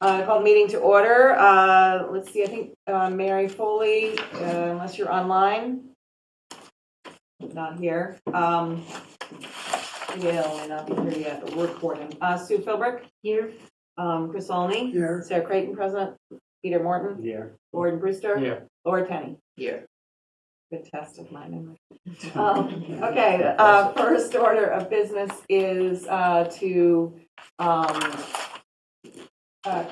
Call the meeting to order. Let's see, I think Mary Foley, unless you're online, not here. Gail may not be here yet, but we're recording. Sue Philbrick? Here. Chris Olney? Here. Sarah Creighton, present. Peter Morton? Here. Gordon Brewster? Here. Laura Tenney? Here. Good test of my memory. Okay, first order of business is to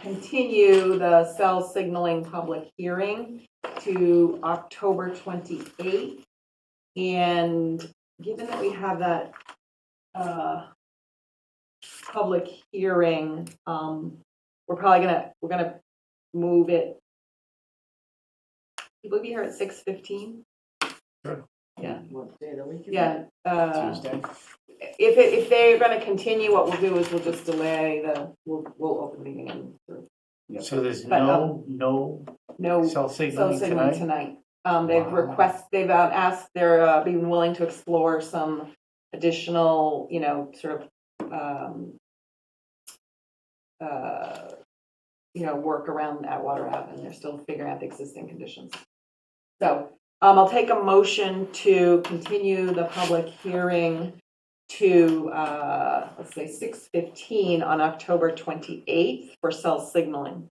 continue the cell signaling public hearing to October 28th. And given that we have that public hearing, we're gonna move it. People be here at 6:15. Sure. Yeah. What day of the week? Yeah. Tuesday. If they're going to continue, what we'll do is we'll just delay we'll open the meeting and So there's But, no cell signaling tonight? tonight. Wow. They've asked, they're being willing to explore some additional, sort of, work around Atwater Ave, and they're still figuring out the existing conditions. So I'll take a motion to continue the public hearing to, let's say 6:15 on October 28th for cell signaling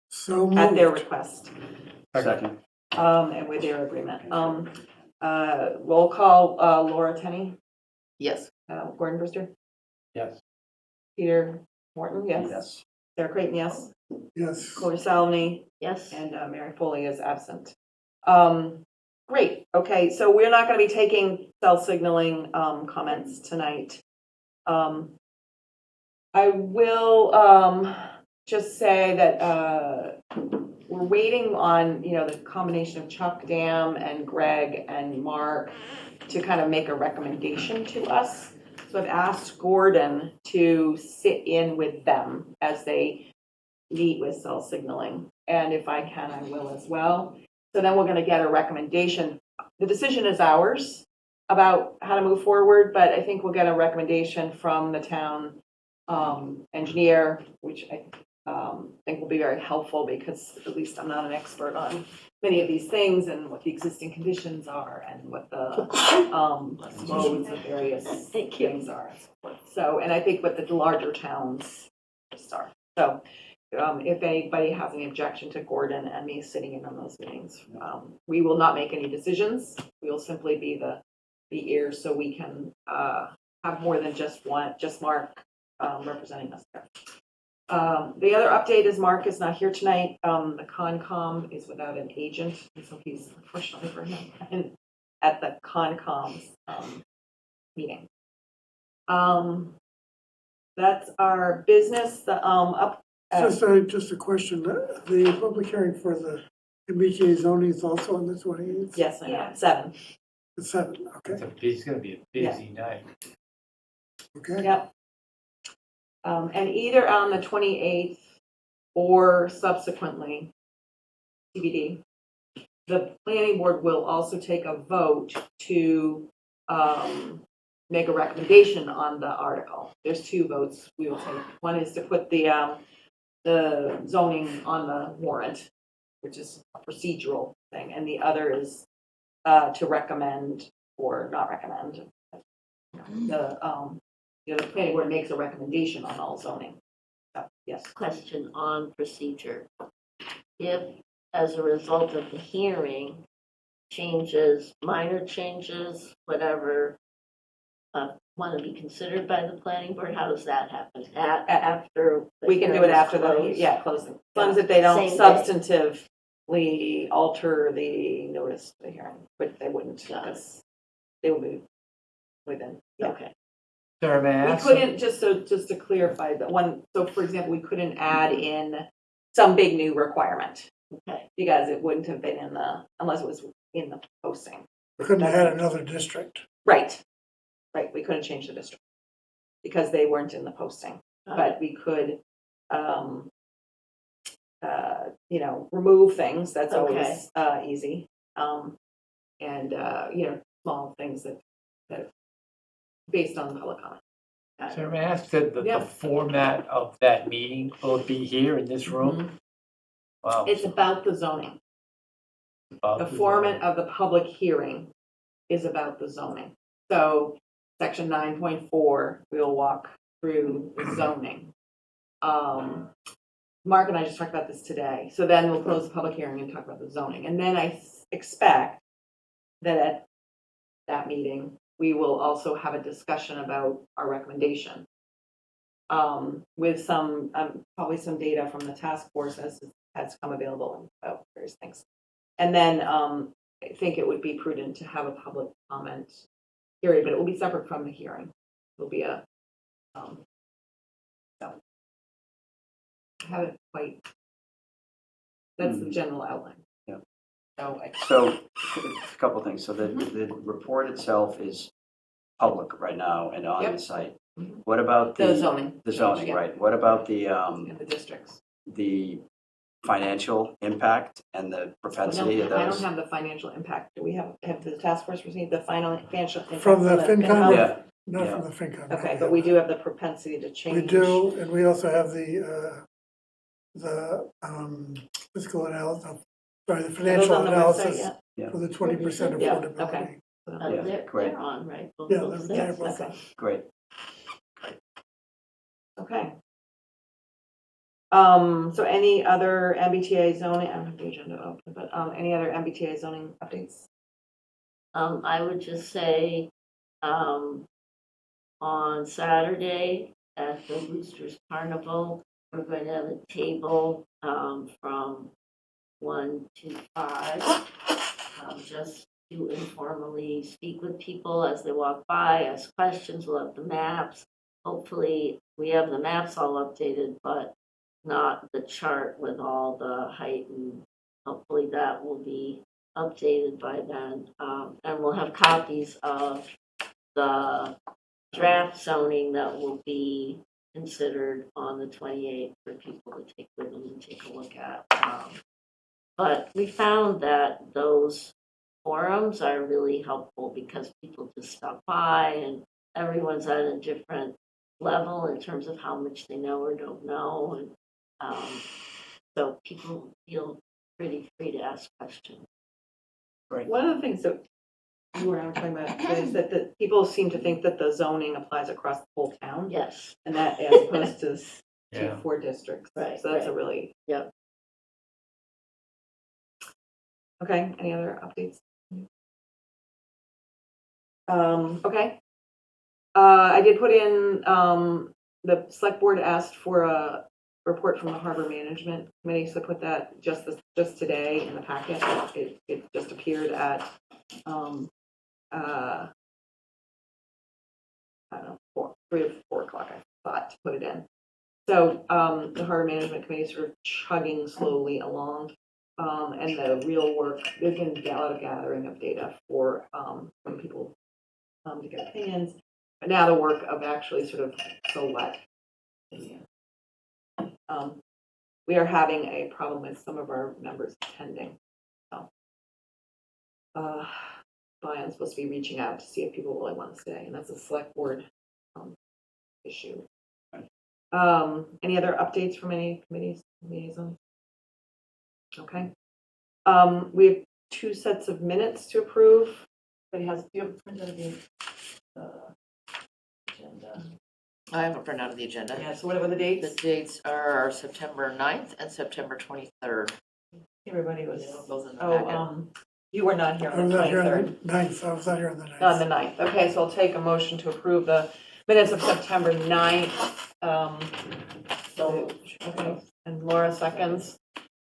So moved. at their request. Second. And with their agreement. Roll call, Laura Tenney, Yes. Gordon Brewster, Yes. Peter Morton, yes. Yes. Sarah Creighton, yes. Yes. Chloe Salvini, Yes. and Mary Foley is absent. Great, okay, so we're not gonna be taking cell signaling, comments tonight. I will, just say that, we're waiting on, the combination of Chuck Dam and Greg and Mark to kind of make a recommendation to us. So I've asked Gordon to sit in with them as they meet with cell signaling. And if I can, I will as well. So then we're going to get a recommendation. The decision is ours about how to move forward, but I think we'll get a recommendation from the town engineer, which I think will be very helpful, because at least I'm not an expert on many of these things and what the existing conditions are and what the modes of various things are. So, and I think what the larger towns are. So if anybody has any objection to Gordon and me sitting in on those meetings, we will not make any decisions. We will simply be the ears, so we can have more than just Mark representing us there. The other update is Mark is not here tonight. The Concom is without an agent, and so he's, unfortunately for him, at the Concom's meeting. That's our business. Just a question. The public hearing for the MBTA zoning is also on the 28th? Yes, I know. 7. The 7, okay. It's going to be a busy night. Okay. Yep. And either on the 28th or subsequently, TBD, the planning board will also take a vote to make a recommendation on the article. There's 2 votes we will take. One is to put the zoning on the warrant, which is a procedural thing, and the other is to recommend or not recommend. The planning board makes a recommendation on all zoning. So, yes. Question on procedure. If, as a result of the hearing, minor changes, whatever, want to be considered by the planning board, how does that happen? After the We can do hearing it is after closed? closing. As long as they don't Same day. substantively alter the notice of the hearing, but they wouldn't, Got it. because they will be within. Yeah. Okay. Sarah, may I We ask couldn't, just to clarify, that one, so for example, we couldn't add in some big new requirement, Okay. because it wouldn't have been unless it was in the posting. Couldn't have had another district. Right, we couldn't change the district because they weren't in the posting, but we could, remove things, that's always easy. And, small things that based on the public comment. Sarah, may I ask the Yeah. format of that meeting? Will it be here in this room? Wow. It's about the zoning. About The the format of the public hearing is about the zoning. So section 9.4, we'll walk through the zoning. Mark and I just talked about this today. So then we'll close the public hearing and talk about the zoning. And then I expect that at that meeting, we will also have a discussion about our recommendation. With some, probably some data from the task force as has come available about various things. And then I think it would be prudent to have a public comment period, but it will be separate from the hearing. It will be a, so. I haven't quite, that's the general outline. Yeah. So, So, a couple things. So the report itself is public right now and on Yep. the site. Mhm. What about the zoning. the zoning, Yeah. right? What about In the districts. the financial impact and the propensity of I those? don't have the financial impact. Do we have the task force received the final financial impact? From the FinCom? Yeah, Not Yeah. from the FinCom. Okay, but we do have the propensity to change. We do, and we also have the fiscal analysis, sorry, the Are those financial on the website analysis yet? yeah, for the 20% Yeah, affordability. okay. Yeah, great. They're on, right? Both Yeah, those they're things. both Okay. on. great. Okay. So any other MBTA zoning, I don't have the agenda open, but any other MBTA zoning updates? I would just say, on Saturday at the Roosters Carnival, we're going to have a table, from 1 to 5, just to informally speak with people as they walk by, ask questions. We'll have the maps. Hopefully, we have the maps all updated, but not the chart with all the height, and hopefully that will be updated by then. And we'll have copies of the draft zoning that will be considered on the 28th for people to take with them and take a look at. But we found that those forums are really helpful because people just stop by and everyone's at a different level in terms of how much they know or don't know. And so people feel pretty free to ask questions. Great. One of the things that you were talking about is that the people seem to think that the zoning applies across the whole town. Yes. And that as opposed to Yeah. 4 districts. Right, So that's a right. really. Yep. Okay, any other updates? Okay. I did put in, the select board asked for a report from the harbor management committee, so I put that just today in the packet. It just appeared at, I don't know, 3 or 4 o'clock, I thought, to put it in. So, the harbor management committee is sort of chugging slowly along. And the real work, there's been a lot of gathering of data for, when people, to get opinions. But now the work of actually sort of select. We are having a problem with some of our members attending. So, Brian's supposed to be reaching out to see if people really want to stay, and that's a select board issue. Any other updates from any committees, liaisons? Okay. We have 2 sets of minutes to approve. But do you have a print of the agenda? I have a printout of the agenda. Yeah, so what are the The dates? dates are September 9th and September 23rd. Everybody was, Both in the oh, packet. you were not here I on was the not here on 23rd. the 9th, I was not here on the 9th. On the 9th. Okay, so I'll take a motion to approve the minutes of September 9th. So Okay, and Laura seconds.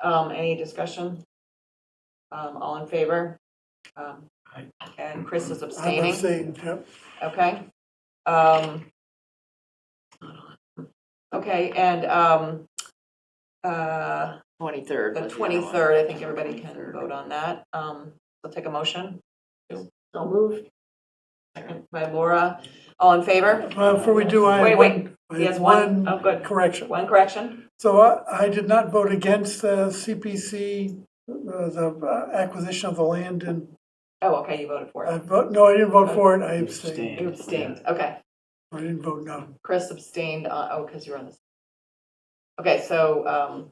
Any discussion? All in favor? Aye. And Chris is I'm abstaining. abstaining, yep. Okay. Okay, and 23rd. the was the other one. 23rd, I think everybody can vote on that. So take a motion. so moved. Second by Laura. All in favor? Before we do, I Wait, have wait. one, I He has have one? one Oh, good. correction. One correction? So I did not vote against the CPC, the acquisition of the land, and Oh, okay, you voted for it. no, I didn't vote for it, I You abstained. You abstained, okay. I didn't vote no. Chris abstained, because you were on this. Okay, so,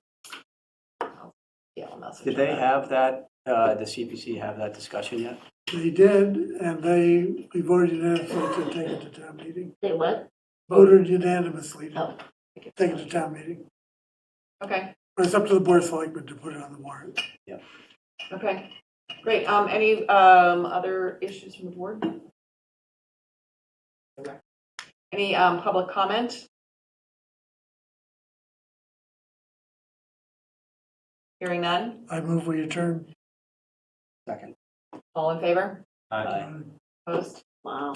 yeah, I'll message Did him they then. have that, the CPC have that discussion yet? They did, and we voted unanimously to take it to town meeting. They what? Voted unanimously to Oh, take it to town meeting. Okay, But it's up to the board of selectmen to put it on the warrant. okay, great. Any, other issues from the board? Any, public comment? Hearing none? I move we adjourn. Second. All in favor? Aye. Opposed? wow.